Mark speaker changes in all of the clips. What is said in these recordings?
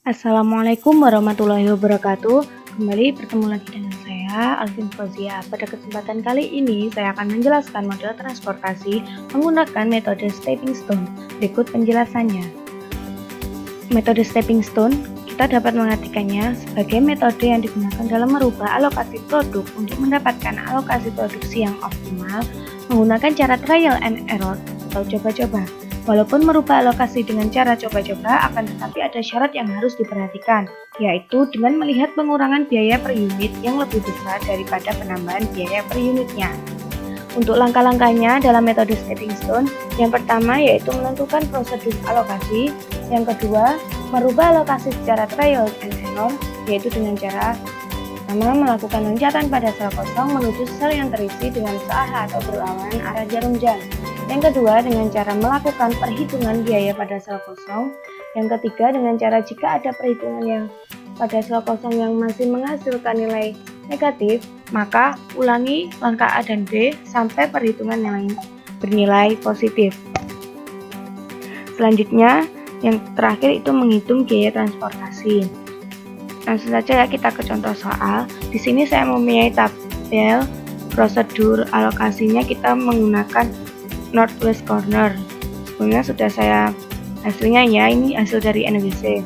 Speaker 1: Assalamualaikum warahmatullahi wabarakatuh. Kembali bertemu lagi dengan saya, Alvin Fauzia. Pada kesempatan kali ini, saya akan menjelaskan model transportasi menggunakan metode stepping stone. Berikut penjelasannya. Metode stepping stone, kita dapat mengartikannya sebagai metode yang digunakan dalam merubah alokasi produk untuk mendapatkan alokasi produksi yang optimal menggunakan cara trial and error atau coba-coba. Walaupun merubah alokasi dengan cara coba-coba, akan tetapi ada syarat yang harus diperhatikan, yaitu dengan melihat pengurangan biaya per unit yang lebih besar daripada penambahan biaya per unitnya. Untuk langkah-langkahnya dalam metode stepping stone, yang pertama yaitu menentukan prosedur alokasi, yang kedua merubah alokasi secara trial and error, yaitu dengan cara pertama melakukan loncatan pada sel kosong menuju sel yang terisi dengan searah atau berlawanan arah jarum jam. Yang kedua, dengan cara melakukan perhitungan biaya pada sel kosong. Yang ketiga, dengan cara jika ada perhitungan yang pada sel kosong yang masih menghasilkan nilai negatif, maka ulangi langkah A dan B sampai perhitungan yang bernilai positif. Selanjutnya, yang terakhir itu menghitung biaya transportasi. Langsung saja ya kita ke contoh soal. Di sini saya mempunyai tabel prosedur alokasinya, kita menggunakan northwest corner. Sebelumnya sudah saya hasilnya ya, ini hasil dari NWC.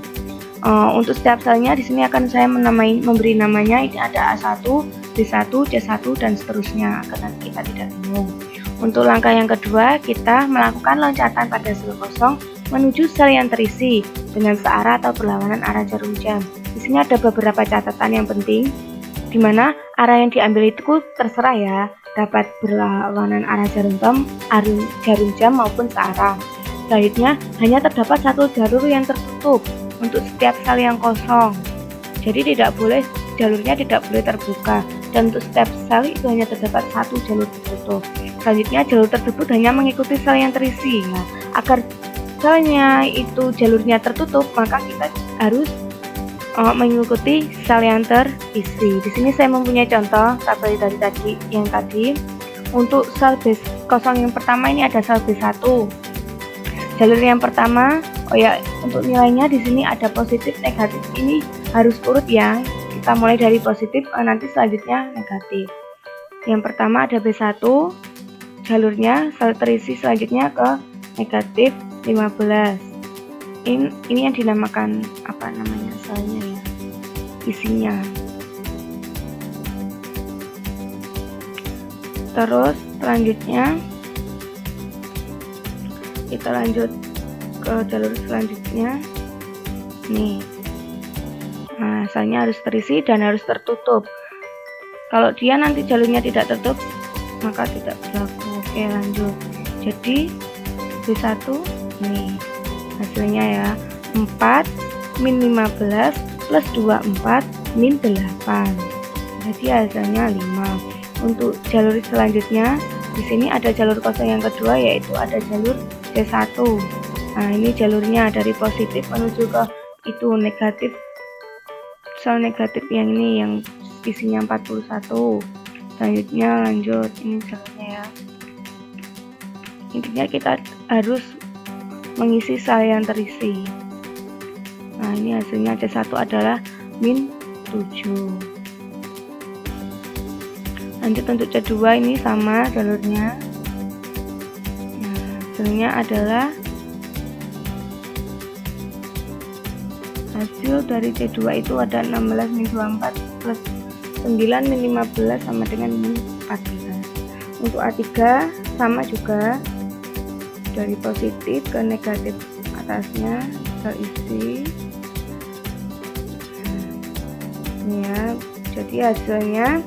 Speaker 1: Untuk setiap selnya di sini akan saya memberi namanya, ini ada A1, B1, C1 dan seterusnya agar nanti kita tidak bingung. Untuk langkah yang kedua, kita melakukan loncatan pada sel kosong menuju sel yang terisi dengan searah atau berlawanan arah jarum jam. Di sini ada beberapa catatan yang penting, di mana arah yang diambil itu terserah ya, dapat berlawanan arah jarum jam maupun searah. Selanjutnya, hanya terdapat satu jalur yang tertutup untuk setiap sel yang kosong. Jadi jalurnya tidak boleh terbuka, dan untuk setiap sel itu hanya terdapat satu jalur tertutup. Selanjutnya, jalur tersebut hanya mengikuti sel yang terisi. Nah, agar selnya itu jalurnya tertutup, maka kita harus mengikuti sel yang terisi. Di sini saya mempunyai contoh tabel dari tadi. Untuk sel B0 yang pertama ini ada sel B1. Jalur yang pertama, untuk nilainya di sini ada positif, negatif. Ini harus urut ya. Kita mulai dari positif, nanti selanjutnya negatif. Yang pertama ada B1, jalurnya sel terisi selanjutnya ke negatif 15. Ini yang dinamakan selnya ya, isinya. Terus selanjutnya kita lanjut ke jalur selanjutnya nih. Nah, selnya harus terisi dan harus tertutup. Kalau dia nanti jalurnya tidak tertutup, maka tidak berlaku. Oke, lanjut. Jadi B1 nih hasilnya ya, 4 min 15 plus 24 min 8. Jadi hasilnya 5. Untuk jalur selanjutnya, di sini ada jalur kosong yang kedua, yaitu ada jalur C1. Nah, ini jalurnya dari positif menuju ke itu negatif. Sel negatif yang ini yang isinya 41. Selanjutnya lanjut, ini jalurnya ya. Intinya kita harus mengisi sel yang terisi. Nah, ini hasilnya C1 adalah min 7. Lanjut untuk C2, ini sama jalurnya. Nah, hasilnya adalah hasil dari C2 itu ada 16 min 24 plus 9 min 15 sama dengan min 14. Untuk A3 sama juga, dari positif ke negatif atasnya terisi. Ini ya, jadi hasilnya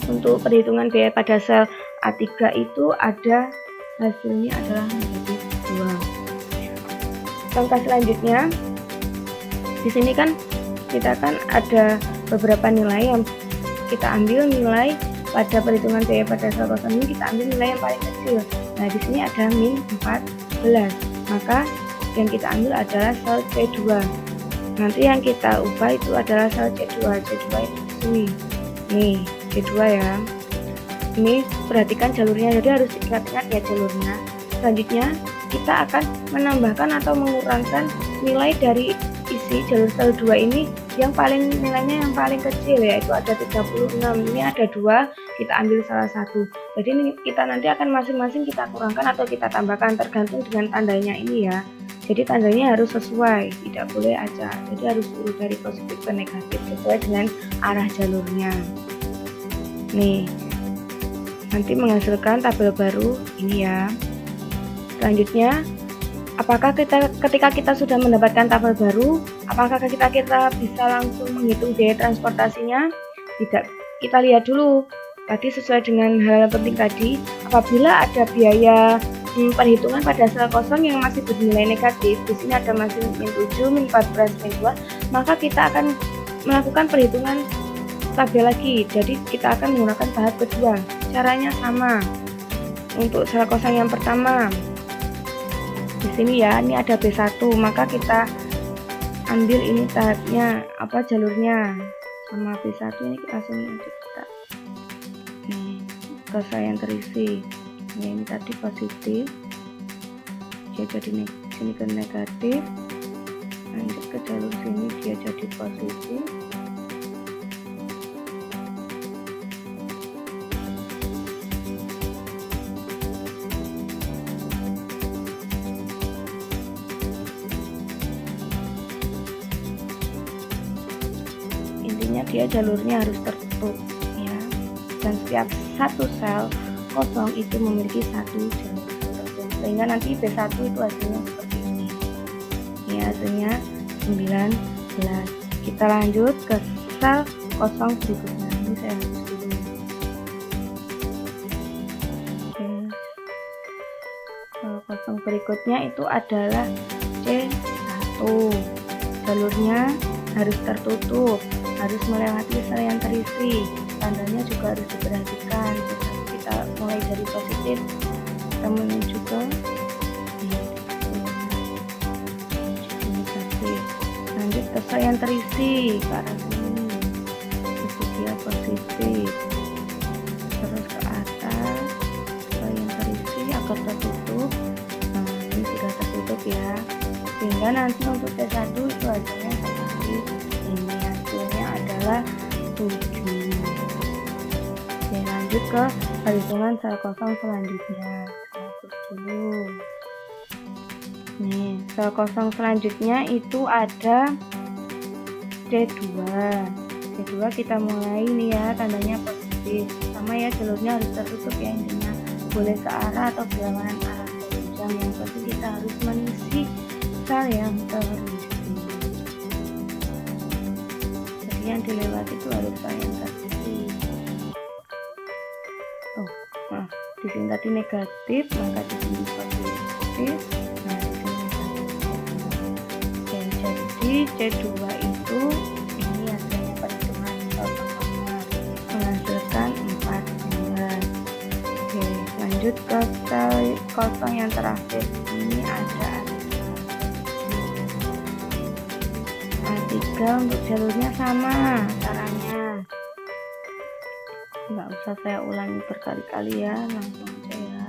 Speaker 1: untuk perhitungan biaya pada sel A3 itu ada hasilnya adalah negatif 2. Langkah selanjutnya, di sini kan kita ada beberapa nilai yang kita ambil nilai pada perhitungan biaya pada sel kosong ini, kita ambil nilai yang paling kecil. Nah, di sini ada min 14. Maka yang kita ambil adalah sel C2. Nanti yang kita ubah itu adalah sel C2. C2 itu sini. Nih, C2 ya. Ini perhatikan jalurnya, jadi harus diingat-ingat ya jalurnya. Selanjutnya, kita akan menambahkan atau mengurangkan nilai dari isi terisi. Jalur sel 2 ini yang paling nilainya yang paling kecil, yaitu ada 36. Ini ada 2, kita ambil salah satu. Jadi ini kita nanti akan masing-masing kita kurangkan atau kita tambahkan tergantung dengan tandanya ini ya. Jadi tandanya harus sesuai, tidak boleh acak. Jadi harus urut dari positif ke negatif sesuai dengan arah jalurnya. Nih, nanti menghasilkan tabel baru ini ya. Selanjutnya, apakah ketika kita sudah mendapatkan tabel baru, apakah kita bisa langsung menghitung biaya transportasinya? Tidak, kita lihat dulu. Tadi sesuai dengan hal penting tadi, apabila ada biaya perhitungan pada sel kosong yang masih bernilai negatif, di sini ada masih min 7, min 14, min 2, maka kita akan melakukan perhitungan tabel lagi. Jadi kita akan menggunakan tahap kedua. Caranya sama. Untuk sel kosong yang pertama, di sini ya, ini ada B1, maka kita ambil ini tahapnya, jalurnya sama B1 ini langsung kita ke sel yang terisi. Ya, ini tadi positif, dia jadi sini ke negatif, lanjut ke jalur sini dia jadi positif. Intinya dia jalurnya harus tertutup ya, dan setiap satu sel kosong itu memiliki satu jalur tertutup, sehingga nanti B1 itu hasilnya seperti ini. Ini hasilnya 19. Kita lanjut ke sel kosong berikutnya. Ini saya hapus dulu. Sel kosong berikutnya itu adalah C1. Jalurnya harus tertutup, harus melewati sel yang terisi. Tandanya juga harus diperhatikan. Kita mulai dari positif, kita menuju ke negatif. Lanjut ke sel yang terisi ke arah sini, itu dia positif. Terus ke atas sel yang terisi agar tertutup. Nah, ini sudah tertutup ya. Sehingga nanti untuk T1 itu hasilnya seperti ini. Hasilnya adalah 7. Lanjut ke perhitungan sel kosong selanjutnya. Hapus dulu. Nih, sel kosong selanjutnya itu ada C2. C2 kita mulai nih ya, tandanya positif. Sama ya, jalurnya harus tertutup ya, intinya boleh searah atau berlawanan arah jam. Yang penting kita harus mengisi sel yang terisi. Jadi yang dilewati itu harus sel yang terisi. Di sini tadi negatif, maka di sini positif. Nah, di sini negatif. Jadi C2 itu ini hasilnya perhitungan kosongnya menghasilkan 14. Oke, lanjut ke sel kosong yang terakhir. Ini ada A3 untuk jalurnya sama caranya. Nggak usah saya ulangi berkali-kali ya, langsung aja ya.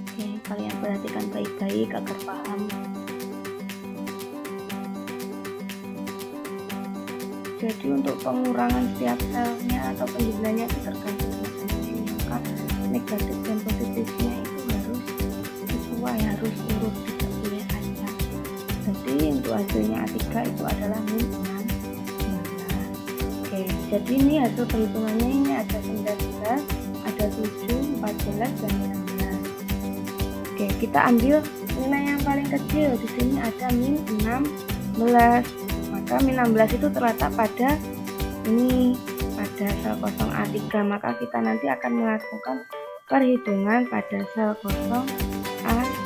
Speaker 1: Oke, kalian perhatikan baik-baik agar paham. Jadi untuk pengurangan setiap selnya atau penjumlahannya itu tergantung dengan maka negatif dan positifnya itu harus sesuai, harus urut, tidak boleh acak. Jadi untuk hasilnya A3 itu adalah min 16. Oke, jadi ini hasil perhitungannya ini ada 19, ada 7, 14 dan 16. Oke, kita ambil nilai yang paling kecil. Di sini ada min 16. Maka min 16 itu terletak pada ini, pada sel kosong A3. Maka kita nanti akan melakukan perhitungan pada sel kosong A3.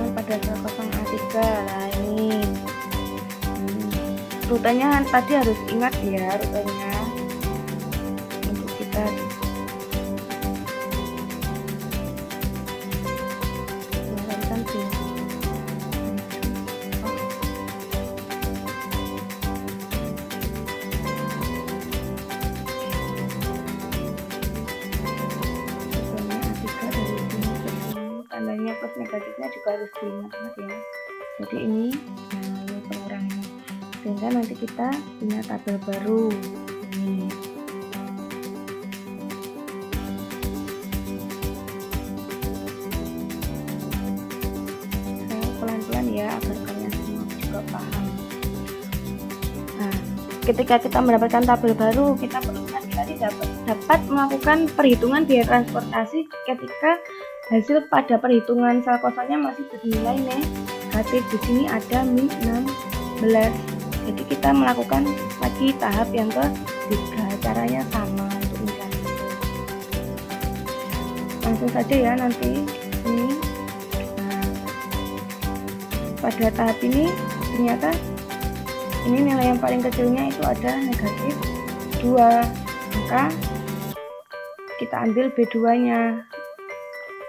Speaker 1: Pada sel kosong A3 lah ini. Rutenya tadi harus ingat ya, rutenya untuk kita terus negatifnya juga harus diingat ya. Jadi ini pengurangannya, sehingga nanti kita punya tabel baru ini. Saya pelan-pelan ya agar kalian semua juga paham. Nah, ketika kita mendapatkan tabel baru, kita dapat melakukan perhitungan biaya transportasi ketika hasil pada perhitungan sel kosongnya masih bernilai negatif. Di sini ada min 16. Jadi kita melakukan lagi tahap yang ketiga. Caranya sama untuk mencari. Langsung saja ya nanti ini. Nah, pada tahap ini ternyata ini nilai yang paling kecilnya itu ada negatif 2. Maka kita ambil B2-nya.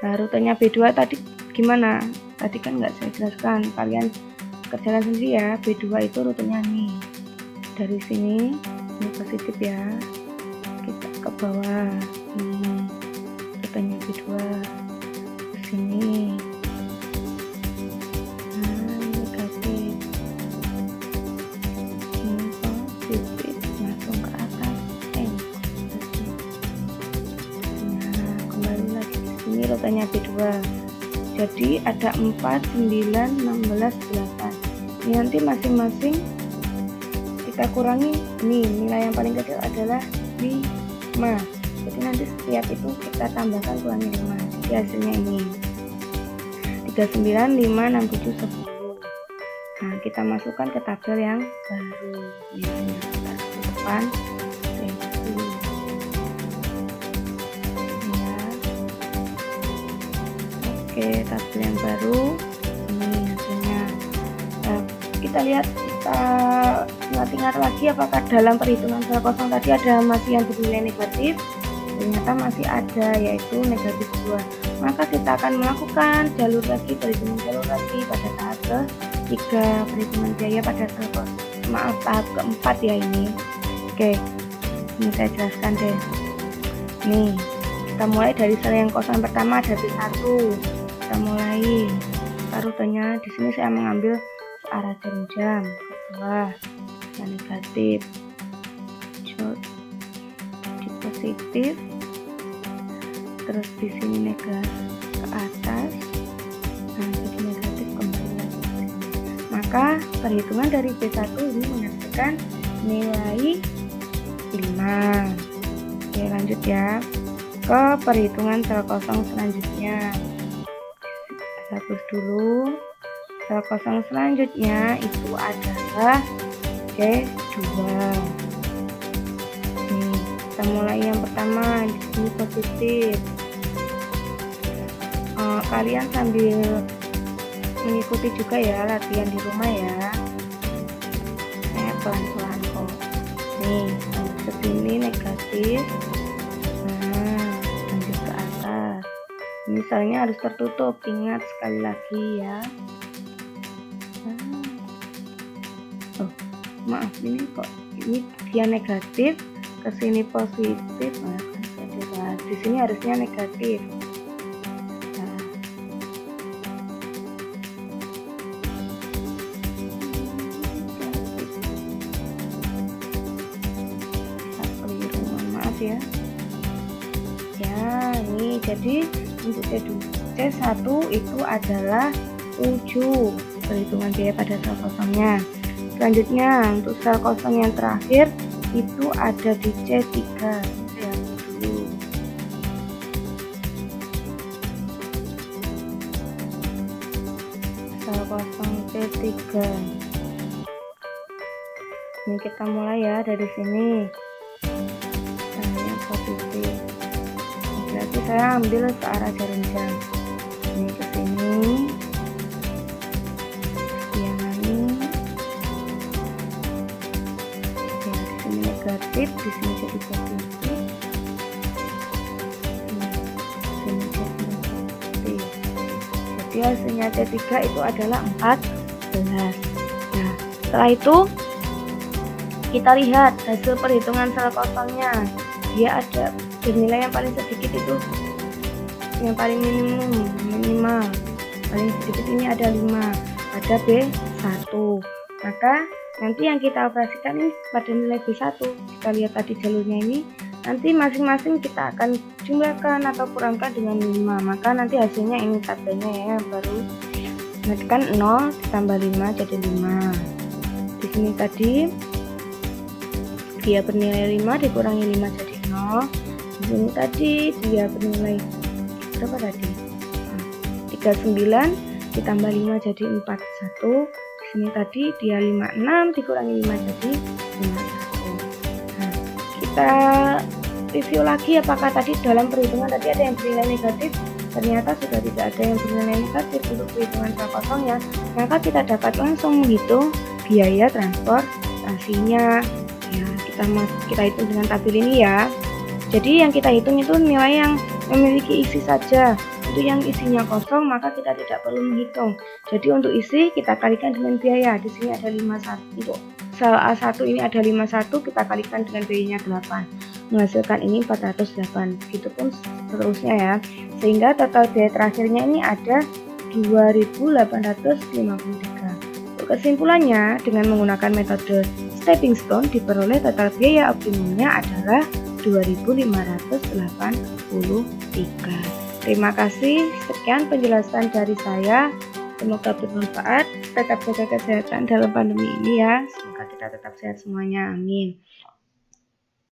Speaker 1: Nah, rutenya B2 tadi gimana? Tadi kan nggak saya jelaskan, kalian kerjakan sendiri ya. B2 itu rutenya nih, dari sini ini positif ya, kita ke bawah, ini rutenya B2 ke sini. Nah, negatif, ini positif, langsung ke atas. Nah, kembali lagi ke sini rutenya B2. Jadi ada 4, 9, 16, 8. Ini nanti masing-masing kita kurangi. Ini nilai yang paling kecil adalah 5. Jadi nanti setiap itu kita tambahkan kurangi 5. Jadi hasilnya ini 39, 5, 6, 7, 10. Nah, kita masukkan ke tabel yang baru. Ini kita di depan. Oke, tabel yang baru ini hasilnya. Nah, kita lihat, kita ingat-ingat lagi apakah dalam perhitungan sel kosong tadi ada masih yang bernilai negatif. Ternyata masih ada, yaitu negatif 2. Maka kita akan melakukan perhitungan jalur lagi pada tahap ketiga, perhitungan biaya pada sel kosong. Tahap keempat ya ini. Oke, ini saya jelaskan deh. Nih, kita mulai dari sel yang kosong pertama ada B1. Kita mulai rutenya. Di sini saya mengambil searah jarum jam ke bawah, yang negatif, di positif, terus di sini negatif ke atas, nah jadi negatif kembali lagi. Maka perhitungan dari B1 ini menghasilkan nilai 5. Oke, lanjut ya ke perhitungan sel kosong selanjutnya. Hapus dulu. Sel kosong selanjutnya itu adalah C2. Nih, kita mulai yang pertama. Di sini positif. Kalian sambil mengikuti juga ya latihan di rumah ya. Saya pelan-pelan kok. Nih, ke sini negatif. Nah, lanjut ke atas. Misalnya harus tertutup, ingat sekali lagi ya. Oh, maaf, ini kok ini dia negatif, ke sini positif. Nah, di sini harusnya negatif. Maaf ya. Ya, ini jadi untuk C1 itu adalah 7 perhitungan biaya pada sel kosongnya. Selanjutnya untuk sel kosong yang terakhir itu ada di C3. Saya dulu. Sel kosong C3. Ini kita mulai ya dari sini. Saya positif. Berarti saya ambil searah jarum jam. Ini ke sini. Negatif, di sini jadi positif, sini jadi negatif. Jadi hasilnya C3 itu adalah 14. Nah, setelah itu kita lihat hasil perhitungan sel kosongnya. Dia ada bernilai yang paling sedikit itu yang paling minimal. paling sedikit ini ada 5 pada B1. Maka nanti yang kita operasikan ini pada nilai B1, kita lihat tadi jalurnya ini, nanti masing-masing kita akan jumlahkan atau kurangkan dengan 5, maka nanti hasilnya ini tabelnya ya, baru kan 0 ditambah 5 jadi 5. Di sini tadi dia bernilai 5 dikurangi 5 jadi 0. Di sini tadi dia bernilai berapa tadi? 39 ditambah 5 jadi 41. Di sini tadi dia 56 dikurangi 5 jadi 51. Nah, kita review lagi apakah tadi dalam perhitungan tadi ada yang bernilai negatif. Ternyata sudah tidak ada yang bernilai negatif untuk perhitungan sel kosongnya, maka kita dapat langsung menghitung biaya transportasinya. Ya, kita hitung dengan tabel ini ya. Jadi yang kita hitung itu nilai yang memiliki isi saja. Untuk yang isinya kosong maka kita tidak perlu menghitung. Jadi untuk isi kita kalikan dengan biaya. Di sini ada 51. Untuk sel A1 ini ada 51, kita kalikan dengan biayanya 8. Menghasilkan ini 408. Begitupun seterusnya ya. Sehingga total biaya terakhirnya ini ada 2.853. Untuk kesimpulannya, dengan menggunakan metode stepping stone diperoleh total biaya optimumnya adalah 2.583. Terima kasih, sekian penjelasan dari saya. Semoga bermanfaat. Tetap jaga kesehatan dalam pandemi ini ya. Semoga kita tetap sehat semuanya. Amin.